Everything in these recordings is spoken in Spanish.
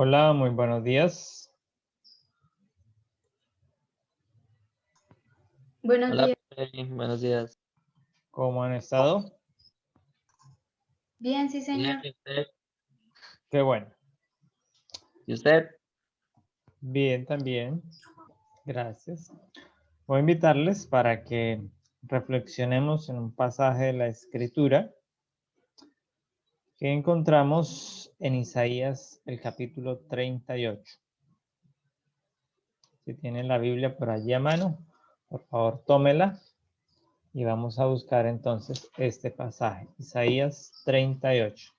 Hola, muy buenos días. Buenos Hola, días. buenos días. ¿Cómo han estado? Bien, sí, Bien, señor. ¿y usted? Qué bueno. ¿Y usted? Bien, también. Gracias. Voy a invitarles para que reflexionemos en un pasaje de la Escritura que encontramos en Isaías, el capítulo 38. Si tienen la Biblia por allí a mano, por favor, tómela y vamos a buscar entonces este pasaje. Isaías 38.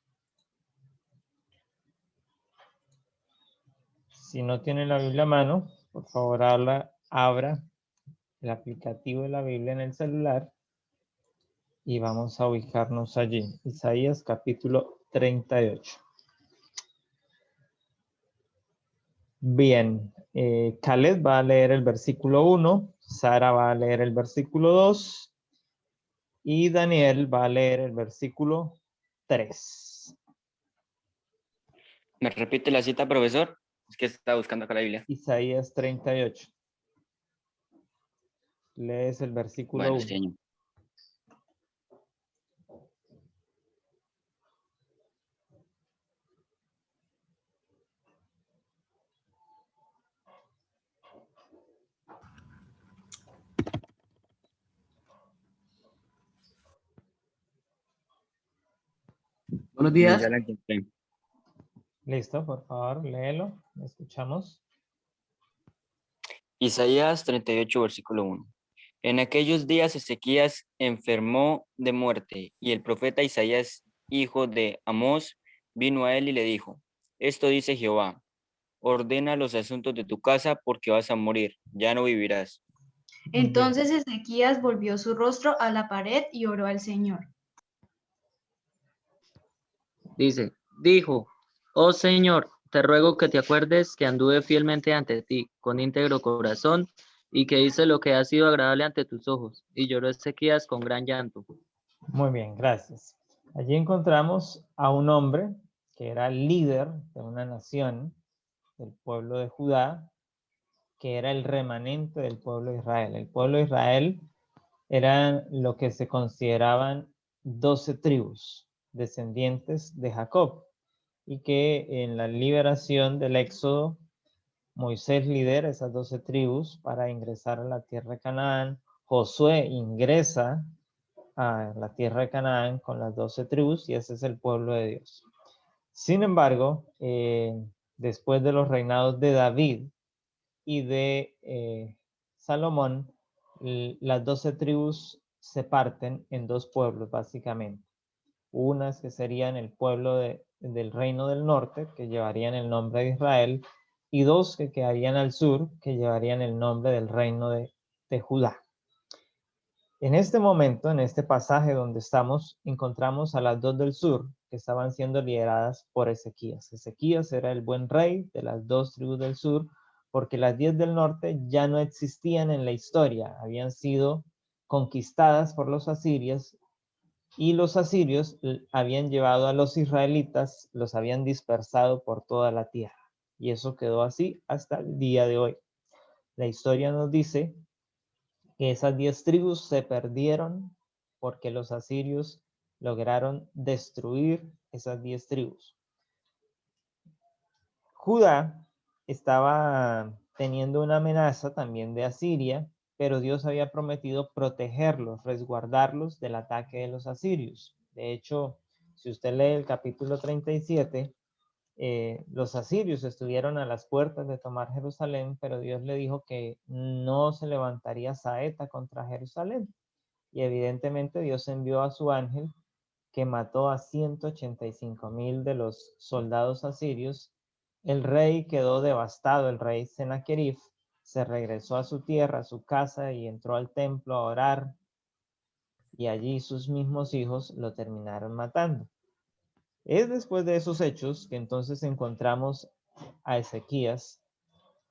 Si no tienen la Biblia a mano, por favor, abra el aplicativo de la Biblia en el celular y vamos a ubicarnos allí. Isaías capítulo 38. Bien, Caleb va a leer el versículo 1, Sara va a leer el versículo 2 y Daniel va a leer el versículo 3. ¿Me repite la cita, profesor? Es que estaba buscando acá la Biblia. Isaías 38. Lees el versículo Bueno, 1. señor. Buenos días. Ya la encontré. Listo, por favor, léelo. Escuchamos. Isaías 38, versículo 1. En aquellos días Ezequías enfermó de muerte, y el profeta Isaías, hijo de Amós, vino a él y le dijo: Esto dice Jehová: ordena los asuntos de tu casa, porque vas a morir, ya no vivirás. Bien. Entonces Ezequías volvió su rostro a la pared y oró al Señor. Dijo, oh Señor, te ruego que te acuerdes que anduve fielmente ante ti, con íntegro corazón, y que hice lo que ha sido agradable ante tus ojos. Y lloró Ezequías con gran llanto. Muy bien, gracias. Allí encontramos a un hombre que era líder de una nación, del pueblo de Judá, que era el remanente del pueblo de Israel. El pueblo de Israel eran lo que se consideraban 12 tribus, descendientes de Jacob, y que en la liberación del Éxodo, Moisés lidera esas 12 tribus para ingresar a la tierra de Canaán. Josué ingresa a la tierra de Canaán con las 12 tribus y ese es el pueblo de Dios. Sin embargo, después de los reinados de David y de Salomón, las 12 tribus se parten en dos pueblos básicamente. Unas que serían el pueblo del reino del norte, que llevarían el nombre de Israel, y dos que quedarían al sur, que llevarían el nombre del reino de Judá. En este momento, en este pasaje donde estamos, encontramos a las dos del sur que estaban siendo lideradas por Ezequías. Ezequías era el buen rey de las dos tribus del sur, porque las 10 del norte ya no existían en la historia, habían sido conquistadas por los asirios y los asirios habían llevado a los israelitas, los habían dispersado por toda la tierra. Y eso quedó así hasta el día de hoy. La historia nos dice que esas 10 tribus se perdieron porque los asirios lograron destruir esas 10 tribus. Judá estaba teniendo una amenaza también de Asiria, pero Dios había prometido protegerlos, resguardarlos del ataque de los asirios. De hecho, si usted lee el capítulo 37, los asirios estuvieron a las puertas de tomar Jerusalén, pero Dios le dijo que no se levantaría saeta contra Jerusalén. Y evidentemente Dios envió a su ángel que mató a 185,000 de los soldados asirios. El rey quedó devastado, el rey Sennacherib se regresó a su tierra, a su casa y entró al templo a orar, y allí sus mismos hijos lo terminaron matando. Es después de esos hechos que entonces encontramos a Ezequías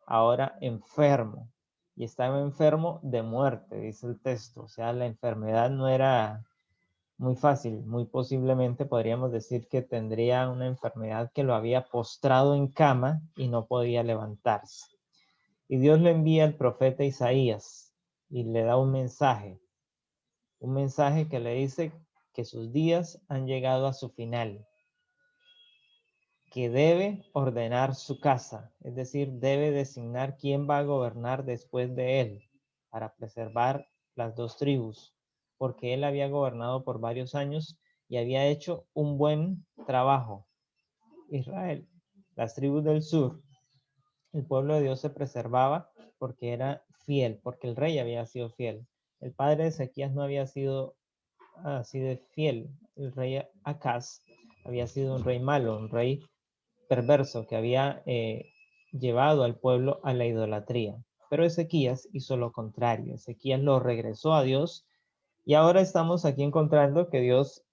ahora enfermo, y estaba enfermo de muerte, dice el texto. O sea, la enfermedad no era muy fácil. Muy posiblemente podríamos decir que tendría una enfermedad que lo había postrado en cama y no podía levantarse. Y Dios le envía al profeta Isaías y le da un mensaje que le dice que sus días han llegado a su final, que debe ordenar su casa, es decir, debe designar quién va a gobernar después de él para preservar las dos tribus, porque él había gobernado por varios años y había hecho un buen trabajo. Israel, las tribus del sur, el pueblo de Dios se preservaba porque era fiel, porque el rey había sido fiel. El padre de Ezequías no había sido así de fiel. El rey Acaz había sido un rey malo, un rey perverso que había llevado al pueblo a la idolatría. Pero Ezequías hizo lo contrario. Ezequías lo regresó a Dios y ahora estamos aquí encontrando que Dios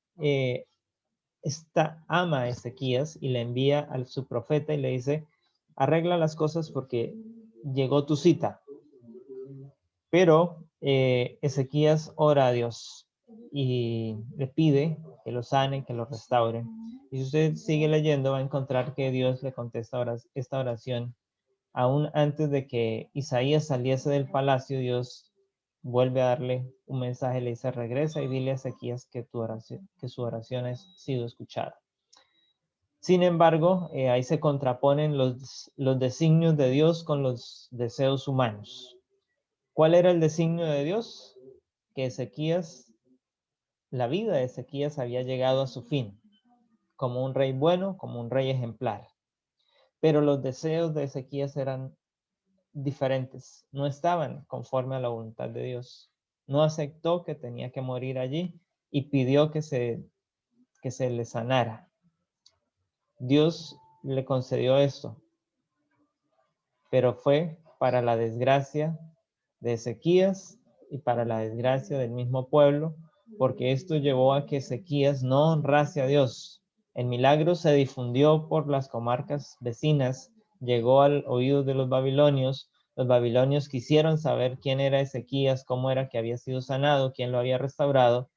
ama a Ezequías y le envía a su profeta y le dice, arregla las cosas porque llegó tu cita. Pero Ezequías ora a Dios y le pide que lo sane, que lo restaure. Y si usted sigue leyendo, va a encontrar que Dios le contesta esta oración. Aún antes de que Isaías saliese del palacio, Dios vuelve a darle un mensaje, le dice, regresa y dile a Ezequías que su oración ha sido escuchada. Sin embargo, ahí se contraponen los designios de Dios con los deseos humanos. ¿Cuál era el designio de Dios? Que la vida de Ezequías había llegado a su fin, como un rey bueno, como un rey ejemplar. Pero los deseos de Ezequías eran diferentes, no estaban conforme a la voluntad de Dios. No aceptó que tenía que morir allí y pidió que se le sanara. Dios le concedió esto, pero fue para la desgracia de Ezequías y para la desgracia del mismo pueblo, porque esto llevó a que Ezequías no honrase a Dios. El milagro se difundió por las comarcas vecinas, llegó al oído de los babilonios quisieron saber quién era Ezequías, cómo era que había sido sanado, quién lo había restaurado,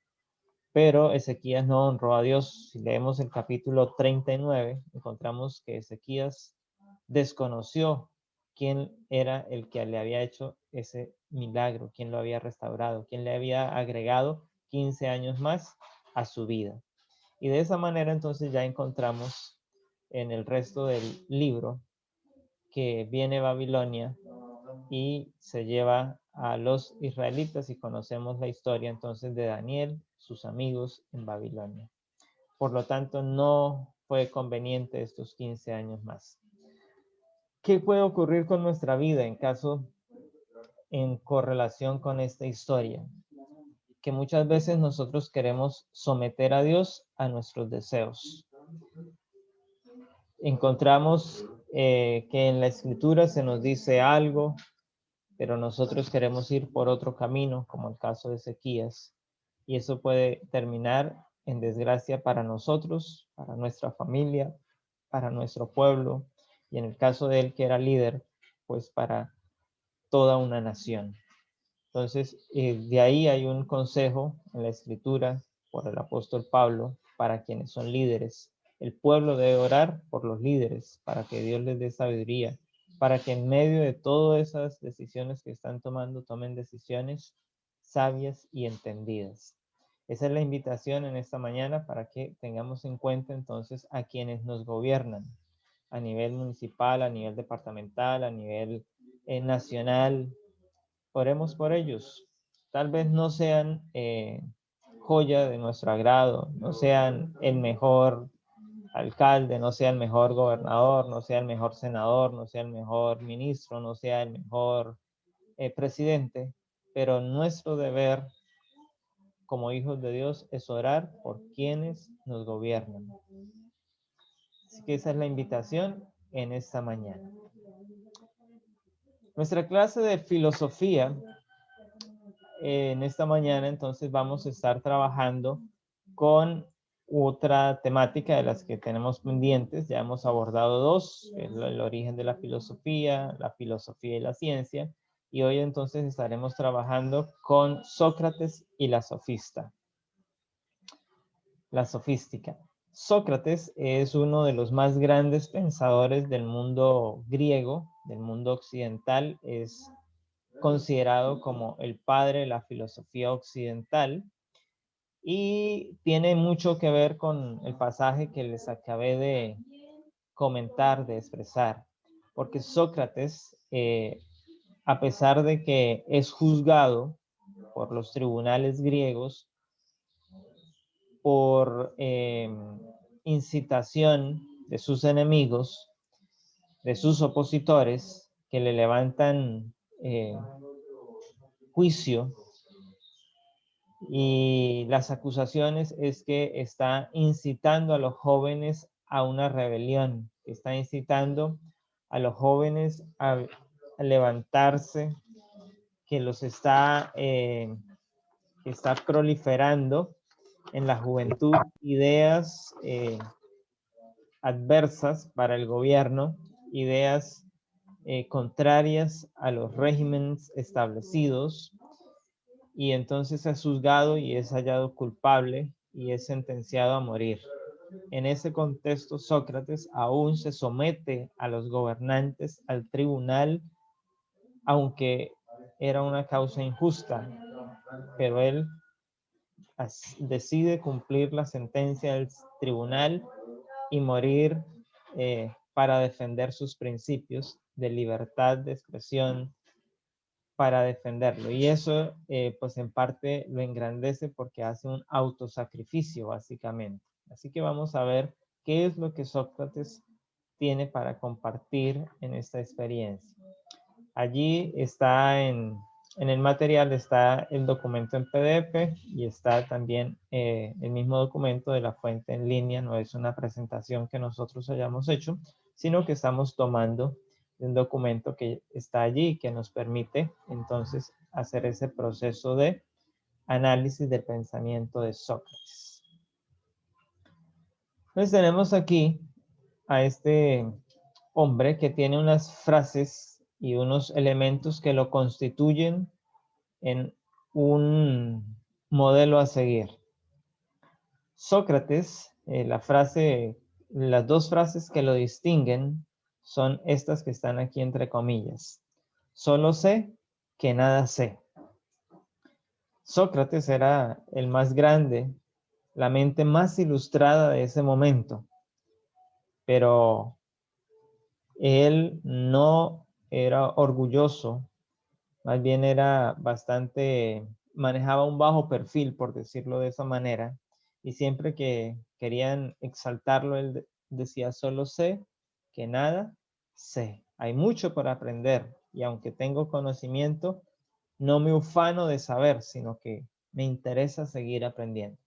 pero Ezequías no honró a Dios. Si leemos el capítulo 39, encontramos que Ezequías desconoció quién era el que le había hecho ese milagro, quién lo había restaurado, quién le había agregado 15 años más a su vida. Y de esa manera entonces ya encontramos en el resto del libro que viene Babilonia y se lleva a los israelitas y conocemos la historia entonces de Daniel, sus amigos en Babilonia. Por lo tanto, no fue conveniente estos 15 años más. ¿Qué puede ocurrir con nuestra vida en correlación con esta historia? Que muchas veces nosotros queremos someter a Dios a nuestros deseos. Encontramos que en la escritura se nos dice algo, pero nosotros queremos ir por otro camino, como el caso de Ezequías, y eso puede terminar en desgracia para nosotros, para nuestra familia, para nuestro pueblo, y en el caso de él que era líder, pues para toda una nación. Entonces, de ahí hay un consejo en la escritura por el apóstol Pablo para quienes son líderes. El pueblo debe orar por los líderes para que Dios les dé sabiduría, para que en medio de todas esas decisiones que están tomando, tomen decisiones sabias y entendidas. Esa es la invitación en esta mañana para que tengamos en cuenta entonces a quienes nos gobiernan a nivel municipal, a nivel departamental, a nivel nacional. Oremos por ellos. Tal vez no sean joya de nuestro agrado, no sean el mejor alcalde, no sea el mejor gobernador, no sea el mejor senador, no sea el mejor ministro, no sea el mejor presidente, pero nuestro deber como hijos de Dios es orar por quienes nos gobiernan. Así que esa es la invitación en esta mañana. Nuestra clase de filosofía en esta mañana entonces vamos a estar trabajando con otra temática de las que tenemos pendientes. Ya hemos abordado dos, el origen de la filosofía y la ciencia, y hoy entonces estaremos trabajando con Sócrates y la sofista. la sofística. Sócrates es uno de los más grandes pensadores del mundo griego, del mundo occidental. Es considerado como el padre de la filosofía occidental y tiene mucho que ver con el pasaje que les acabé de comentar, de expresar, porque Sócrates, a pesar de que es juzgado por los tribunales griegos por incitación de sus enemigos, de sus opositores, que le levantan juicio, y las acusaciones es que está incitando a los jóvenes a una rebelión, que está incitando a los jóvenes a levantarse, que los está proliferando en la juventud ideas adversas para el gobierno, ideas contrarias a los regímenes establecidos, y entonces es juzgado y es hallado culpable y es sentenciado a morir. En ese contexto, Sócrates aún se somete a los gobernantes, al tribunal, aunque era una causa injusta, pero él decide cumplir la sentencia del tribunal y morir para defender sus principios de libertad de expresión, para defenderlo. Y eso, pues en parte lo engrandece porque hace un autosacrificio, básicamente. Así que vamos a ver qué es lo que Sócrates tiene para compartir en esta experiencia. Allí está en el material, está el documento en PDF y está también el mismo documento de la fuente en línea. No es una presentación que nosotros hayamos hecho, sino que estamos tomando un documento que está allí, que nos permite entonces hacer ese proceso de análisis del pensamiento de Sócrates. Entonces tenemos aquí a este hombre que tiene unas frases y unos elementos que lo constituyen en un modelo a seguir. Sócrates, las dos frases que lo distinguen son estas que están aquí entre comillas. Solo sé que nada sé. Sócrates era el más grande, la mente más ilustrada de ese momento, pero él no era orgulloso, más bien era manejaba un bajo perfil, por decirlo de esa manera, y siempre que querían exaltarlo, él decía, solo sé que nada sé. Hay mucho por aprender, y aunque tengo conocimiento, no me ufano de saber, sino que me interesa seguir aprendiendo.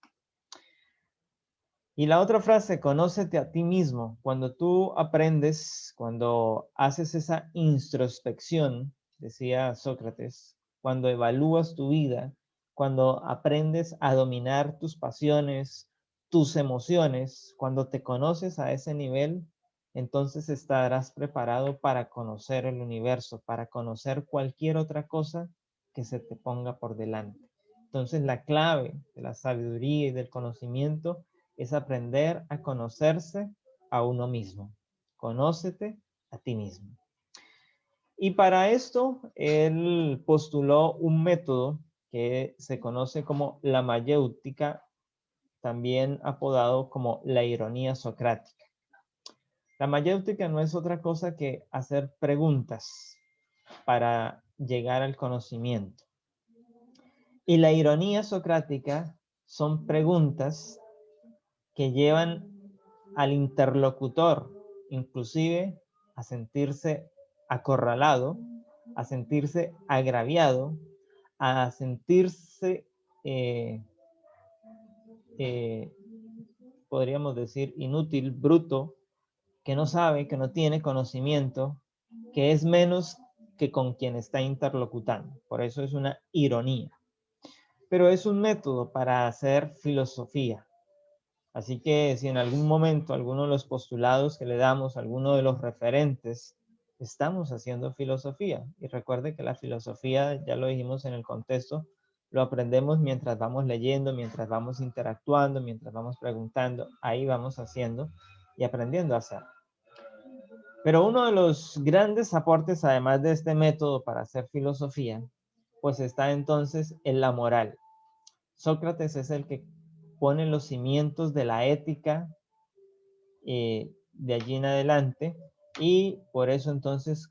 Y la otra frase, conócete a ti mismo. Cuando tú aprendes, cuando haces esa introspección, decía Sócrates, cuando evalúas tu vida, cuando aprendes a dominar tus pasiones, tus emociones, cuando te conoces a ese nivel, entonces estarás preparado para conocer el universo, para conocer cualquier otra cosa que se te ponga por delante. Entonces la clave de la sabiduría y del conocimiento es aprender a conocerse a uno mismo. Conócete a ti mismo. Y para esto, él postuló un método que se conoce como la mayéutica, también apodado como la ironía socrática. La mayéutica no es otra cosa que hacer preguntas para llegar al conocimiento. Y la ironía socrática son preguntas que llevan al interlocutor, inclusive a sentirse acorralado, a sentirse agraviado, a sentirse, podríamos decir, inútil, bruto, que no sabe, que no tiene conocimiento, que es menos que con quien está interlocutando. Por eso es una ironía. Pero es un método para hacer filosofía. Así que si en algún momento alguno de los postulados que le damos, alguno de los referentes, estamos haciendo filosofía. Y recuerde que la filosofía, ya lo dijimos en el contexto, lo aprendemos mientras vamos leyendo, mientras vamos interactuando, mientras vamos preguntando. Ahí vamos haciendo y aprendiendo a hacer. Pero uno de los grandes aportes, además de este método para hacer filosofía, pues está entonces en la moral. Sócrates es el que pone los cimientos de la ética de allí en adelante, y por eso entonces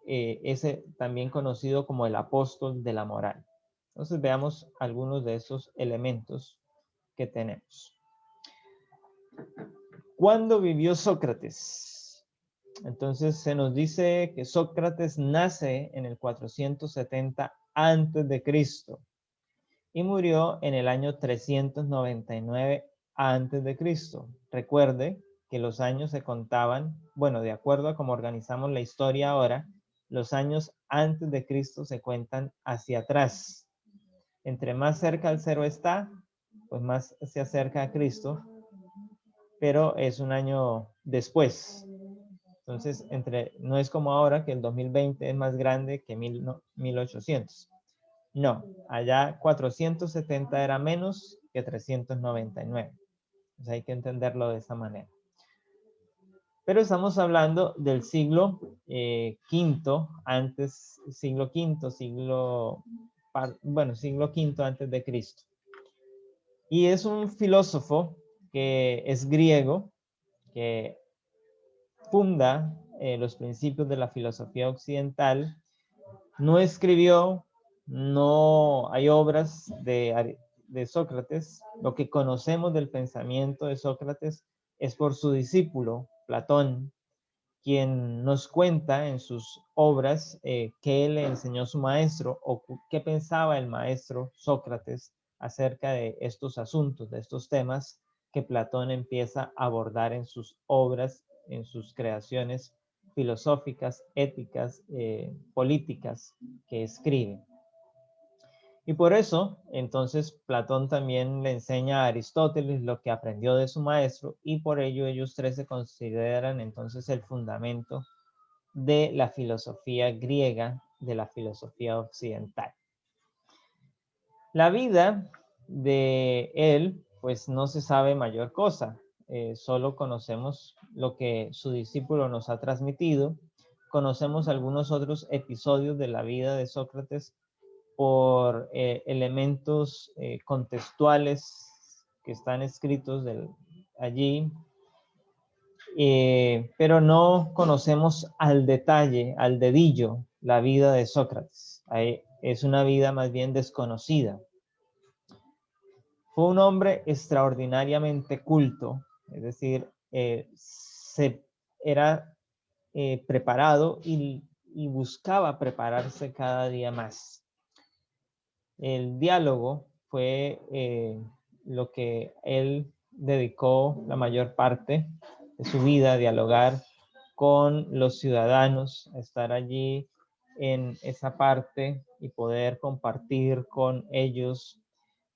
es también conocido como el apóstol de la moral. Entonces veamos algunos de esos elementos que tenemos. ¿Cuándo vivió Sócrates? Entonces se nos dice que Sócrates nace en el 470 antes de Cristo y murió en el año 399 antes de Cristo. Recuerde que los años se contaban, bueno, de acuerdo a cómo organizamos la historia ahora, los años antes de Cristo se cuentan hacia atrás. Entre más cerca al cero está, pues más se acerca a Cristo, pero es un año después. Entonces, no es como ahora que el 2020 es más grande que 1800. No, allá 470 era menos que 399. Entonces hay que entenderlo de esa manera. Pero estamos hablando del siglo V, siglo V antes de Cristo. Y es un filósofo que es griego, que funda los principios de la filosofía occidental. No escribió, no hay obras de Sócrates. Lo que conocemos del pensamiento de Sócrates es por su discípulo, Platón, quien nos cuenta en sus obras qué le enseñó su maestro o qué pensaba el maestro Sócrates acerca de estos asuntos, de estos temas que Platón empieza a abordar en sus obras, en sus creaciones filosóficas, éticas, políticas que escribe. Y por eso, entonces, Platón también le enseña a Aristóteles lo que aprendió de su maestro, y por ello ellos tres se consideran entonces el fundamento de la filosofía griega, de la filosofía occidental. La vida de él, pues no se sabe mayor cosa, solo conocemos lo que su discípulo nos ha transmitido, conocemos algunos otros episodios de la vida de Sócrates por elementos contextuales que están escritos allí, pero no conocemos al detalle, al dedillo, la vida de Sócrates. Es una vida más bien desconocida. Fue un hombre extraordinariamente culto, es decir, era preparado y buscaba prepararse cada día más. El diálogo fue lo que él dedicó la mayor parte de su vida a dialogar con los ciudadanos, a estar allí en esa parte y poder compartir con ellos,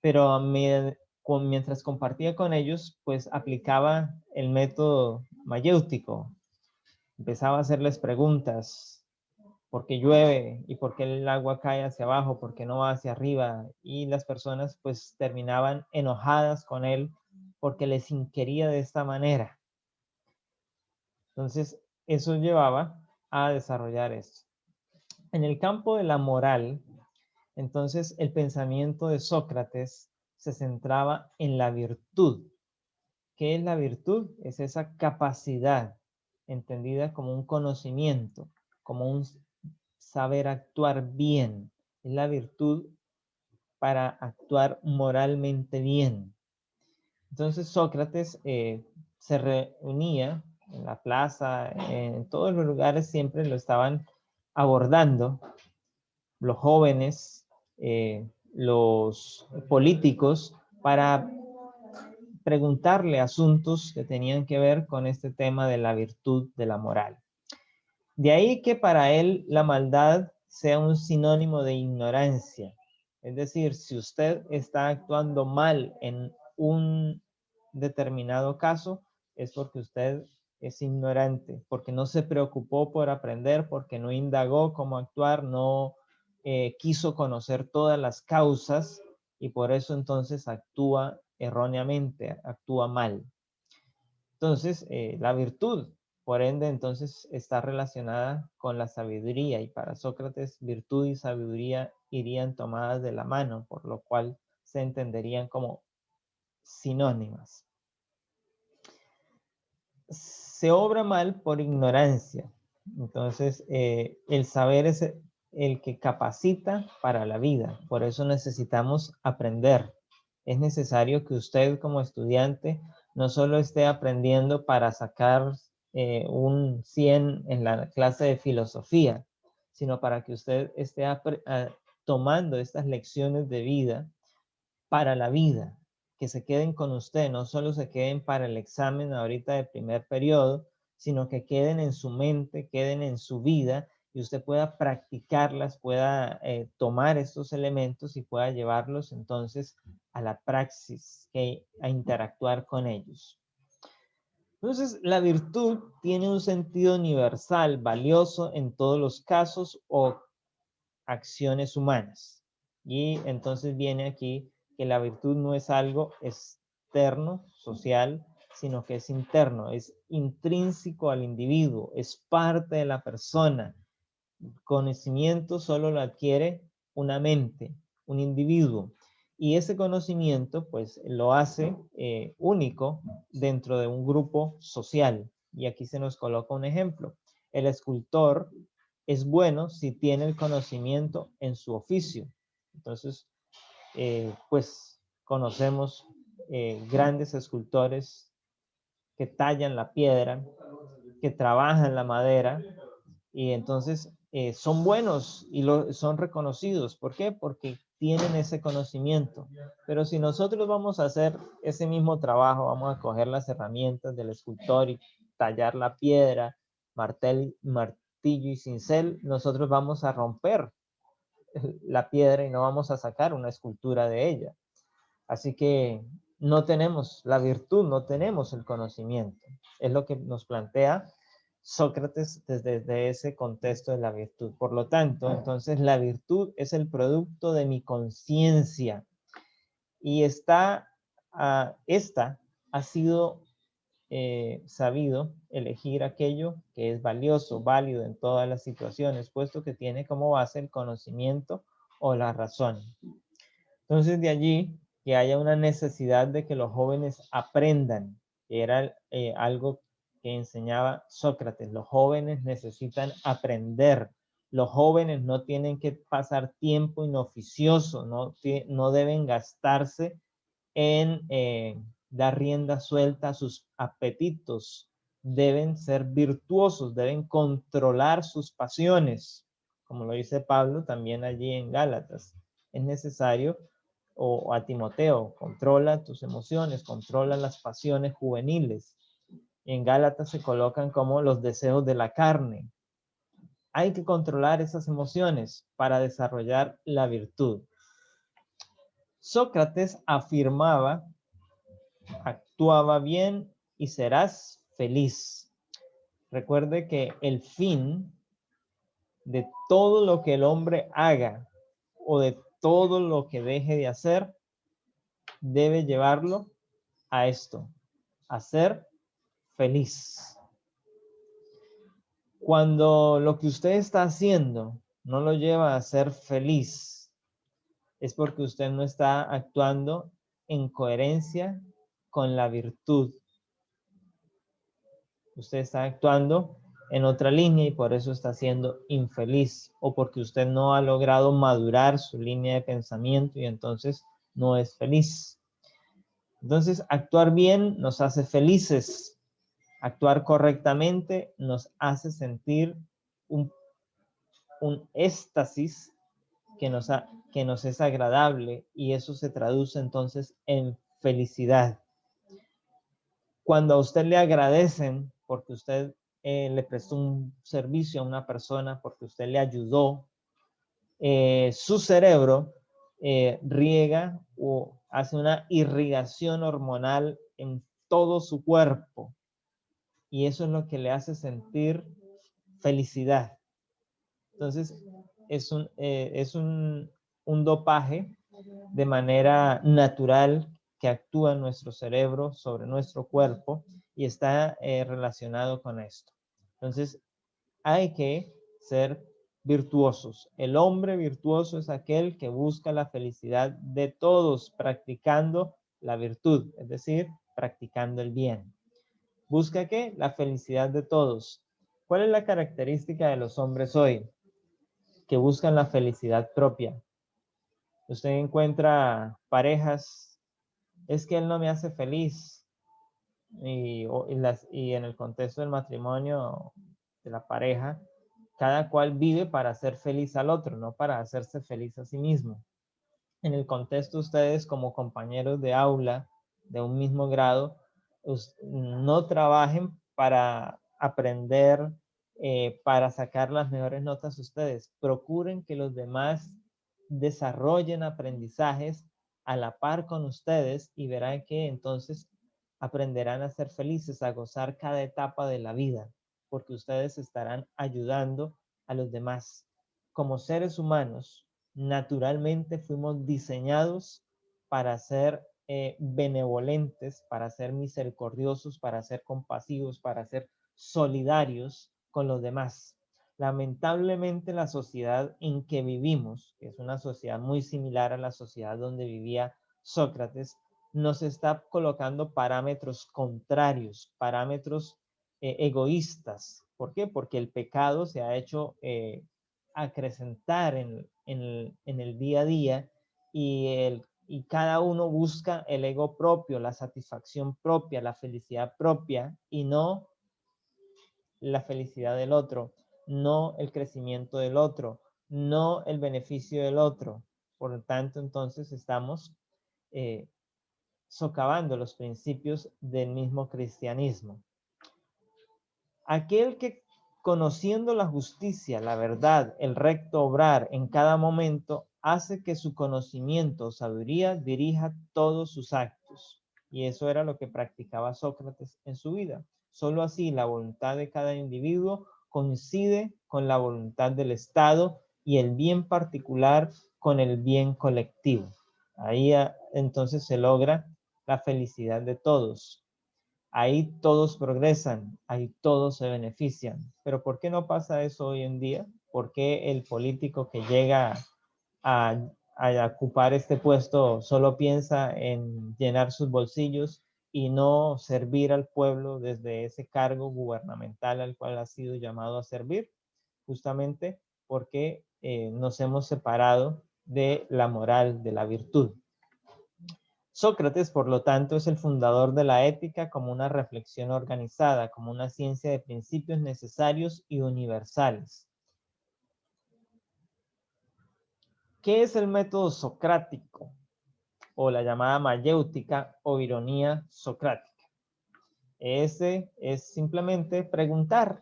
pero mientras compartía con ellos, pues aplicaba el método mayéutico, empezaba a hacerles preguntas. ¿Por qué llueve? ¿Y por qué el agua cae hacia abajo? ¿Por qué no va hacia arriba? Y las personas pues terminaban enojadas con él porque les inquiría de esta manera. Entonces, eso llevaba a desarrollar esto. En el campo de la moral, entonces el pensamiento de Sócrates se centraba en la virtud. ¿Qué es la virtud? Es esa capacidad entendida como un conocimiento, como un saber actuar bien. Es la virtud para actuar moralmente bien. Entonces Sócrates se reunía en la plaza, en todos los lugares siempre lo estaban abordando, los jóvenes, los políticos, para preguntarle asuntos que tenían que ver con este tema de la virtud, de la moral. De ahí que para él la maldad sea un sinónimo de ignorancia. Es decir, si usted está actuando mal en un determinado caso, es porque usted es ignorante, porque no se preocupó por aprender, porque no indagó cómo actuar, no quiso conocer todas las causas y por eso entonces actúa erróneamente, actúa mal. Entonces, la virtud, por ende, entonces está relacionada con la sabiduría y para Sócrates virtud y sabiduría irían tomadas de la mano, por lo cual se entenderían como sinónimas. Se obra mal por ignorancia. Entonces, el saber es el que capacita para la vida. Por eso necesitamos aprender. Es necesario que usted como estudiante no solo esté aprendiendo para sacar un 100 en la clase de filosofía, sino para que usted esté tomando estas lecciones de vida para la vida, que se queden con usted, no solo se queden para el examen ahorita de primer periodo, sino que queden en su mente, queden en su vida y usted pueda practicarlas, pueda tomar estos elementos y pueda llevarlos entonces a la praxis, a interactuar con ellos. Entonces, la virtud tiene un sentido universal, valioso en todos los casos o acciones humanas. Y entonces viene aquí que la virtud no es algo externo, social, sino que es interno, es intrínseco al individuo, es parte de la persona. Conocimiento solo lo adquiere una mente, un individuo. Y ese conocimiento pues lo hace único dentro de un grupo social. Y aquí se nos coloca un ejemplo. El escultor es bueno si tiene el conocimiento en su oficio. Entonces, pues conocemos grandes escultores que tallan la piedra, que trabajan la madera, y entonces son buenos y son reconocidos. ¿Por qué? Porque tienen ese conocimiento. Pero si nosotros vamos a hacer ese mismo trabajo, vamos a coger las herramientas del escultor y tallar la piedra, martillo y cincel, nosotros vamos a romper la piedra y no vamos a sacar una escultura de ella. Así que no tenemos la virtud, no tenemos el conocimiento. Es lo que nos plantea Sócrates desde ese contexto de la virtud. Por lo tanto, entonces la virtud es el producto de mi conciencia y esta ha sido sabido elegir aquello que es valioso, válido en todas las situaciones, puesto que tiene como base el conocimiento o la razón. Entonces de allí que haya una necesidad de que los jóvenes aprendan, que era algo que enseñaba Sócrates. Los jóvenes necesitan aprender. Los jóvenes no tienen que pasar tiempo inoficioso, no deben gastarse en dar rienda suelta a sus apetitos. Deben ser virtuosos, deben controlar sus pasiones, como lo dice Pablo también allí en Gálatas. Es necesario, o a Timoteo, controla tus emociones, controla las pasiones juveniles. En Gálatas se colocan como los deseos de la carne. Hay que controlar esas emociones para desarrollar la virtud. Sócrates afirmaba: actuaba bien y serás feliz. Recuerde que el fin de todo lo que el hombre haga o de todo lo que deje de hacer debe llevarlo a esto, a ser feliz. Cuando lo que usted está haciendo no lo lleva a ser feliz, es porque usted no está actuando en coherencia con la virtud. Usted está actuando en otra línea y por eso está siendo infeliz, o porque usted no ha logrado madurar su línea de pensamiento y entonces no es feliz. Entonces, actuar bien nos hace felices. Actuar correctamente nos hace sentir un éxtasis que nos es agradable y eso se traduce entonces en felicidad. Cuando a usted le agradecen porque usted le prestó un servicio a una persona, porque usted le ayudó, su cerebro riega o hace una irrigación hormonal en todo su cuerpo y eso es lo que le hace sentir felicidad. Entonces, es un dopaje de manera natural que actúa en nuestro cerebro sobre nuestro cuerpo y está relacionado con esto. Entonces, hay que ser virtuosos. El hombre virtuoso es aquel que busca la felicidad de todos practicando la virtud, es decir, practicando el bien. ¿Busca qué? La felicidad de todos. ¿Cuál es la característica de los hombres hoy? Que buscan la felicidad propia. Usted encuentra parejas, es que él no me hace feliz. Y en el contexto del matrimonio, de la pareja, cada cual vive para hacer feliz al otro, no para hacerse feliz a sí mismo. En el contexto, ustedes como compañeros de aula de un mismo grado, no trabajen para aprender, para sacar las mejores notas ustedes. Procuren que los demás desarrollen aprendizajes a la par con ustedes y verán que entonces aprenderán a ser felices, a gozar cada etapa de la vida, porque ustedes estarán ayudando a los demás. Como seres humanos, naturalmente fuimos diseñados para ser benevolentes, para ser misericordiosos, para ser compasivos, para ser solidarios con los demás. Lamentablemente la sociedad en que vivimos, que es una sociedad muy similar a la sociedad donde vivía Sócrates, nos está colocando parámetros contrarios, parámetros egoístas. ¿Por qué? Porque el pecado se ha hecho acrecentar en el día a día y cada uno busca el ego propio, la satisfacción propia, la felicidad propia y no la felicidad del otro, no el crecimiento del otro, no el beneficio del otro. Por lo tanto, entonces estamos socavando los principios del mismo cristianismo. Aquel que conociendo la justicia, la verdad, el recto obrar en cada momento, hace que su conocimiento o sabiduría dirija todos sus actos. Y eso era lo que practicaba Sócrates en su vida. Solo así la voluntad de cada individuo coincide con la voluntad del Estado y el bien particular con el bien colectivo. Ahí entonces se logra la felicidad de todos. Ahí todos progresan, ahí todos se benefician. Pero ¿por qué no pasa eso hoy en día? ¿Por qué el político que llega a, a ocupar este puesto solo piensa en llenar sus bolsillos y no servir al pueblo desde ese cargo gubernamental al cual ha sido llamado a servir? Justamente porque nos hemos separado de la moral, de la virtud. Sócrates, por lo tanto, es el fundador de la ética como una reflexión organizada, como una ciencia de principios necesarios y universales. ¿Qué es el método socrático o la llamada mayéutica o ironía socrática? Ese es simplemente preguntar.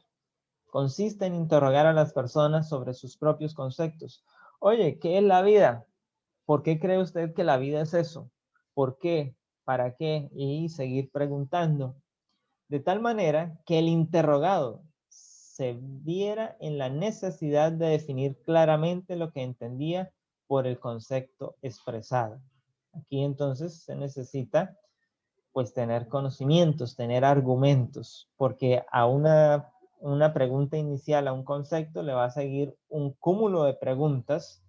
Consiste en interrogar a las personas sobre sus propios conceptos. Oye, ¿qué es la vida? ¿Por qué cree usted que la vida es eso? ¿Por qué? ¿Para qué? Y seguir preguntando. De tal manera que el interrogado se viera en la necesidad de definir claramente lo que entendía por el concepto expresado. Aquí entonces se necesita pues tener conocimientos, tener argumentos, porque a una pregunta inicial, a un concepto, le va a seguir un cúmulo de preguntas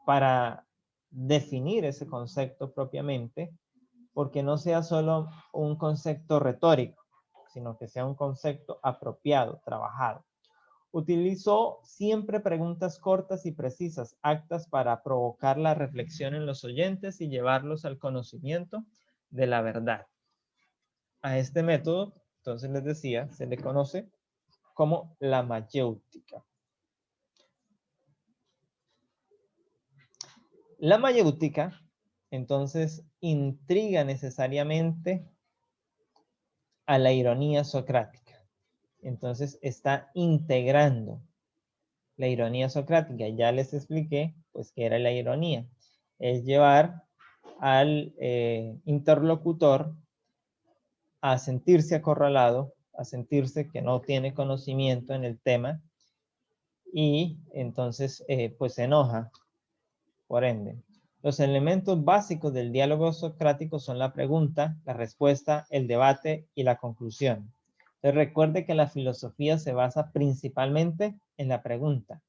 para definir ese concepto propiamente, porque no sea solo un concepto retórico, sino que sea un concepto apropiado, trabajado. Utilizó siempre preguntas cortas y precisas, aptas para provocar la reflexión en los oyentes y llevarlos al conocimiento de la verdad. A este método, entonces les decía, se le conoce como la mayéutica. La mayéutica, entonces, intriga necesariamente a la ironía socrática. Entonces, está integrando la ironía socrática. Ya les expliqué, pues, qué era la ironía. Es llevar al interlocutor a sentirse acorralado, a sentirse que no tiene conocimiento en el tema y entonces pues se enoja, por ende. Los elementos básicos del diálogo socrático son la pregunta, la respuesta, el debate y la conclusión. Entonces recuerde que la filosofía se basa principalmente en la pregunta.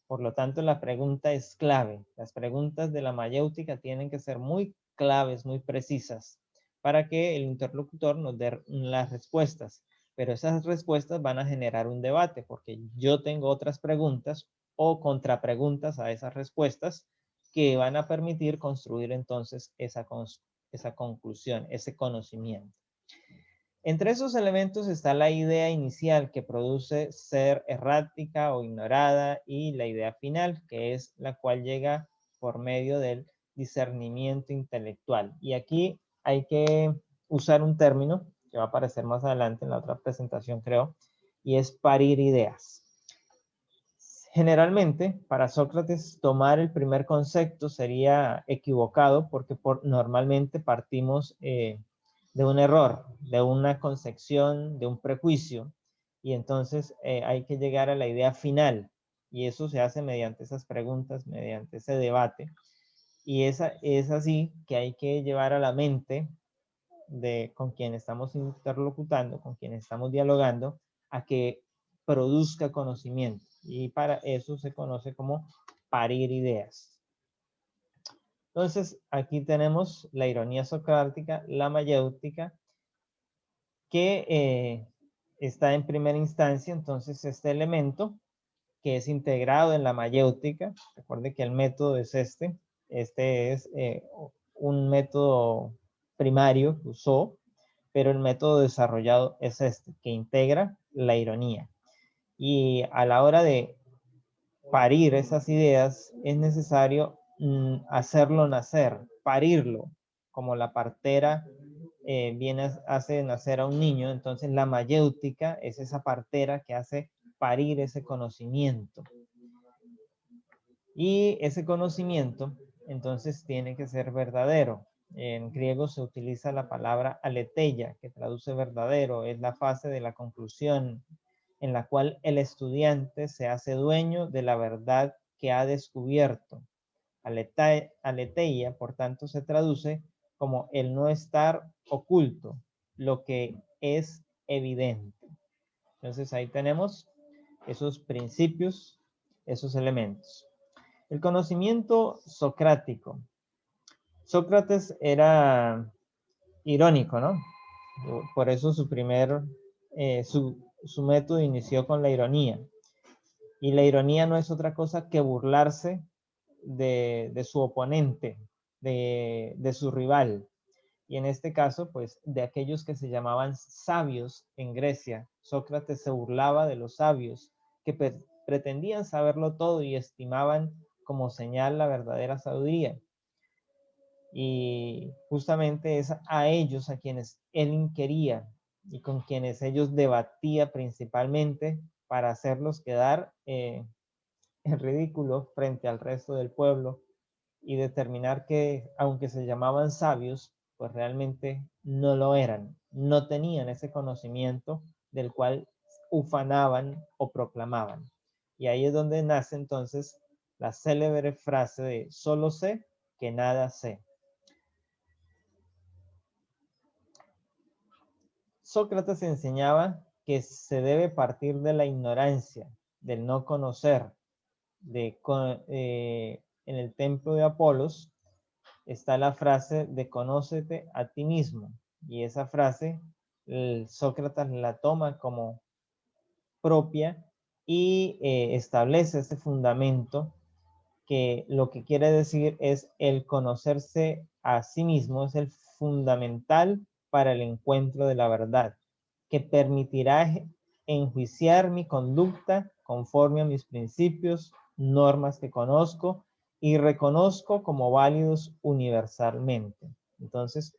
Por lo tanto, la pregunta es clave. Las preguntas de la mayéutica tienen que ser muy claves, muy precisas, para que el interlocutor nos dé las respuestas. Pero esas respuestas van a generar un debate, porque yo tengo otras preguntas o contrapreguntas a esas respuestas que van a permitir construir entonces esa conclusión, ese conocimiento. Entre esos elementos está la idea inicial que produce ser errática o ignorada y la idea final, que es la cual llega por medio del discernimiento intelectual. Y aquí hay que usar un término que va a aparecer más adelante en la otra presentación, creo, y es parir ideas. Generalmente, para Sócrates, tomar el primer concepto sería equivocado porque normalmente partimos de un error, de una concepción, de un prejuicio, y entonces hay que llegar a la idea final, y eso se hace mediante esas preguntas, mediante ese debate, y es así que hay que llevar a la mente con quien estamos interlocutando, con quien estamos dialogando, a que produzca conocimiento. Y para eso se conoce como parir ideas. Entonces, aquí tenemos la ironía socrática, la mayéutica, que está en primera instancia. Entonces, este elemento que es integrado en la mayéutica, recuerde que el método es este es un método primario que usó, pero el método desarrollado es este, que integra la ironía. Y a la hora de parir esas ideas, es necesario hacerlo nacer, parirlo, como la partera hace nacer a un niño. Entonces la mayéutica es esa partera que hace parir ese conocimiento. Y ese conocimiento, entonces, tiene que ser verdadero. En griego se utiliza la palabra aletheia, que traduce verdadero. Es la fase de la conclusión en la cual el estudiante se hace dueño de la verdad que ha descubierto. Aletheia, por tanto, se traduce como el no estar oculto, lo que es evidente. Entonces ahí tenemos esos principios, esos elementos. El conocimiento socrático. Sócrates era irónico, ¿no? Por eso su método inició con la ironía. Y la ironía no es otra cosa que burlarse de su oponente, de su rival. Y en este caso, pues, de aquellos que se llamaban sabios en Grecia. Sócrates se burlaba de los sabios que pretendían saberlo todo y estimaban como señal la verdadera sabiduría. Y justamente es a ellos a quienes él inquiría y con quienes ellos debatía principalmente para hacerlos quedar en ridículo frente al resto del pueblo y determinar que, aunque se llamaban sabios, pues realmente no lo eran, no tenían ese conocimiento del cual ufanaban o proclamaban. Y ahí es donde nace entonces la célebre frase de solo sé que nada sé. Sócrates enseñaba que se debe partir de la ignorancia, del no conocer. En el templo de Apolos está la frase de conócete a ti mismo. Y esa frase Sócrates la toma como propia y establece ese fundamento que lo que quiere decir es el conocerse a sí mismo, es el fundamental para el encuentro de la verdad, que permitirá enjuiciar mi conducta conforme a mis principios, normas que conozco y reconozco como válidos universalmente. Entonces,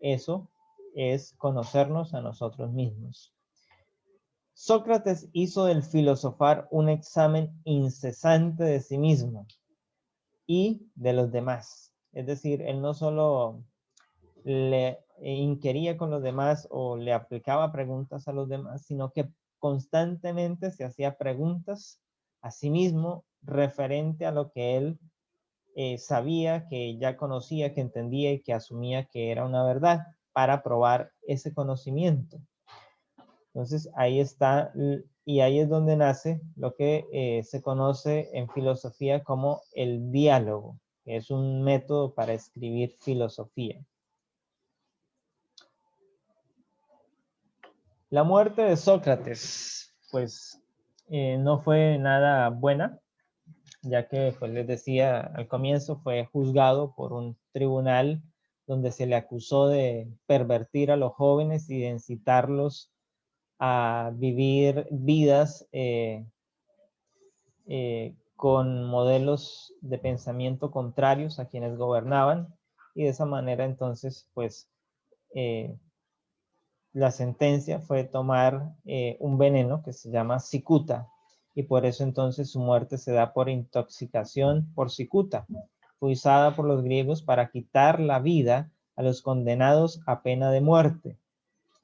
eso es conocernos a nosotros mismos. Sócrates hizo del filosofar un examen incesante de sí mismo y de los demás. Es decir, él no solo le inquiría con los demás o le aplicaba preguntas a los demás, sino que constantemente se hacía preguntas a sí mismo referente a lo que él sabía, que ya conocía, que entendía y que asumía que era una verdad para probar ese conocimiento. Entonces ahí está, y ahí es donde nace lo que se conoce en filosofía como el diálogo, que es un método para escribir filosofía. La muerte de Sócrates, pues no fue nada buena, ya que, pues les decía al comienzo, fue juzgado por un tribunal donde se le acusó de pervertir a los jóvenes y de incitarlos a vivir vidas con modelos de pensamiento contrarios a quienes gobernaban, y de esa manera entonces pues la sentencia fue tomar un veneno que se llama cicuta, y por eso entonces su muerte se da por intoxicación por cicuta. Fue usada por los griegos para quitar la vida a los condenados a pena de muerte.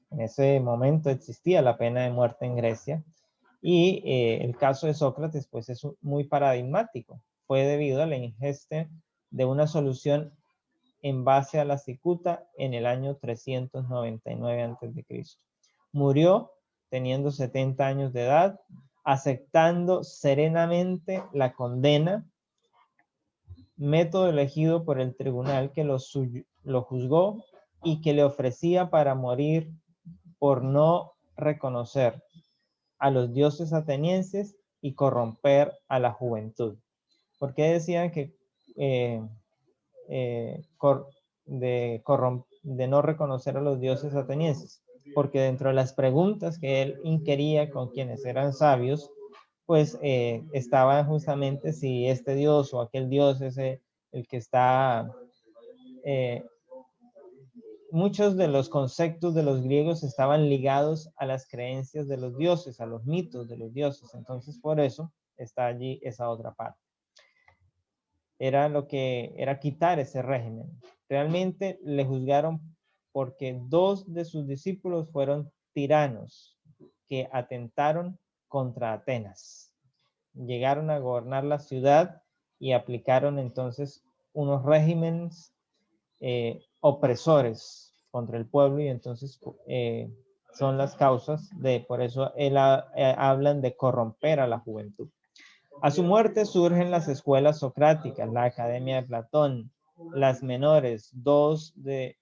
En ese momento existía la pena de muerte en Grecia, y el caso de Sócrates pues es muy paradigmático. Fue debido a la ingesta de una solución en base a la cicuta en el año 399 a.C. Murió teniendo 70 años de edad, aceptando serenamente la condena, método elegido por el tribunal que lo juzgó y que le ofrecía para morir por no reconocer a los dioses atenienses y corromper a la juventud. ¿Por qué decían que de no reconocer a los dioses atenienses? Porque dentro de las preguntas que él inquiría con quienes eran sabios, pues estaba justamente si este dios o aquel dios es el que está... muchos de los conceptos de los griegos estaban ligados a las creencias de los dioses, a los mitos de los dioses. Entonces, por eso está allí esa otra parte. Era lo que era quitar ese régimen. Realmente le juzgaron porque 2 de sus discípulos fueron tiranos que atentaron contra Atenas. Llegaron a gobernar la ciudad y aplicaron entonces unos regímenes opresores contra el pueblo, y entonces son las causas por eso hablan de corromper a la juventud. A su muerte surgen las escuelas socráticas, la Academia de Platón, las menores, 2 de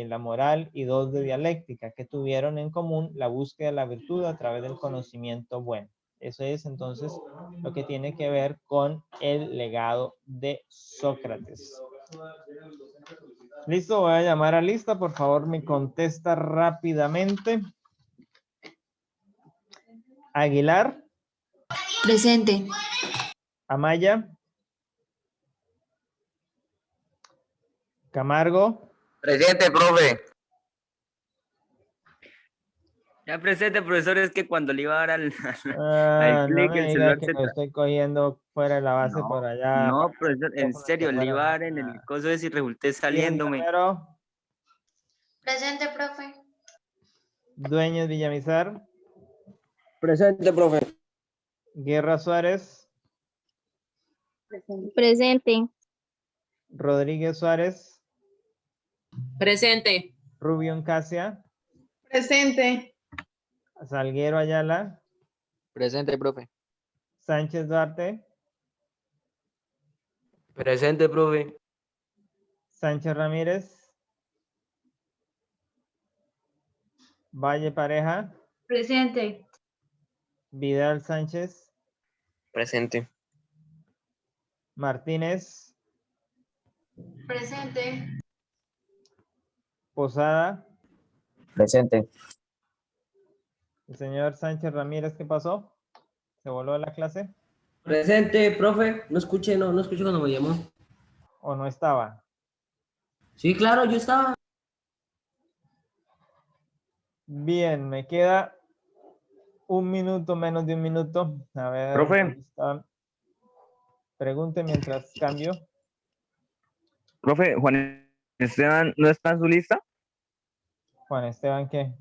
la moral y 2 de dialéctica, que tuvieron en común la búsqueda de la virtud a través del conocimiento bueno. Eso es entonces lo que tiene que ver con el legado de Sócrates. Listo, voy a llamar a lista, por favor me contesta rápidamente. Aguilar. Presente. Amaya. Camargo. Presente, profe. Ya presente, profesor, es que cuando le iba a dar al No clic, me el diga celular que se... lo estoy cogiendo fuera de la base por allá. No, profesor, en serio, le iba a dar en el coso ese y resulté saliéndome. Romero. Presente, profe. Dueñas Villamizar. Presente, profe. Guerra Suárez. Presente. Rodríguez Suárez. Presente. Rubión Casia. Presente. Salguero Ayala. Presente, profe. Sánchez Duarte. Presente, profe. Sánchez Ramírez. Valle Pareja. Presente. Vidal Sánchez. Presente. Martínez. Presente. Posada. Presente. El señor Sánchez Ramírez, ¿qué pasó? ¿Se voló de la clase Presente, profe. No escuché cuando me llamó. o no estaba? Sí, claro, yo estaba. Bien, me queda un minuto, menos de un minuto. A ver, Profe. ¿dónde está? Pregunte mientras cambio. Profe, Juan Esteban, ¿no está en su lista? Juan Esteban, ¿qué?